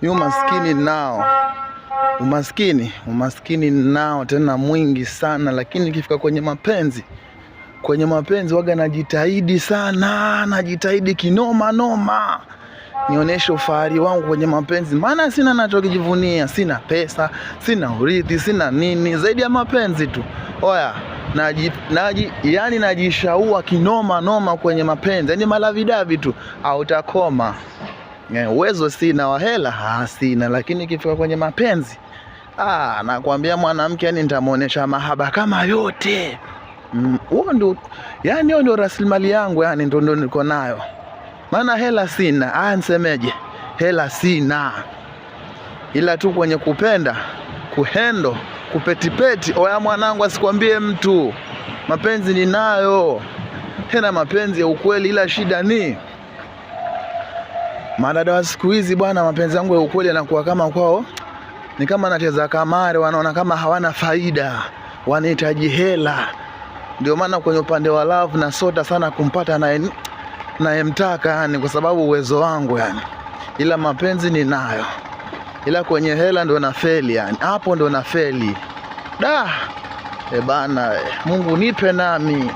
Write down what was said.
umaskini nao, umaskini nao tena mwingi sana, lakini ikifika kwenye mapenzi waga najitahidi sana, najitahidi kinoma noma nionyeshe ufahari wangu kwenye mapenzi, maana sina nachokijivunia, sina pesa, sina urithi, sina nini zaidi ya mapenzi tu. Oya, yani najishaua kinoma noma kwenye mapenzi, yani malavidavi tu, hautakoma. Uwezo sina, wa hela sina, lakini ikifika kwenye mapenzi nakwambia mwanamke, yani nitamuonesha mahaba kama yote. Huo ndio rasilimali yangu, yani ndio niko nayo. Maana hela sina, nisemeje? Hela sina, ila tu kwenye kupenda, kuhendo, kupetipeti. Oya mwanangu, asikwambie mtu, mapenzi ninayo, tena mapenzi ya ukweli, ila shida ni madada wa siku hizi bwana. Mapenzi yangu ya ukweli yanakuwa kama kwao ni kama nacheza kamari, wanaona kama hawana faida, wanahitaji hela. Ndio maana kwenye upande wa love na sota sana kumpata nayemtaka, yani kwa sababu uwezo wangu yani, ila mapenzi ninayo, ila kwenye hela ndio nafeli, yani hapo ndio nafeli. Bana, Mungu nipe nami.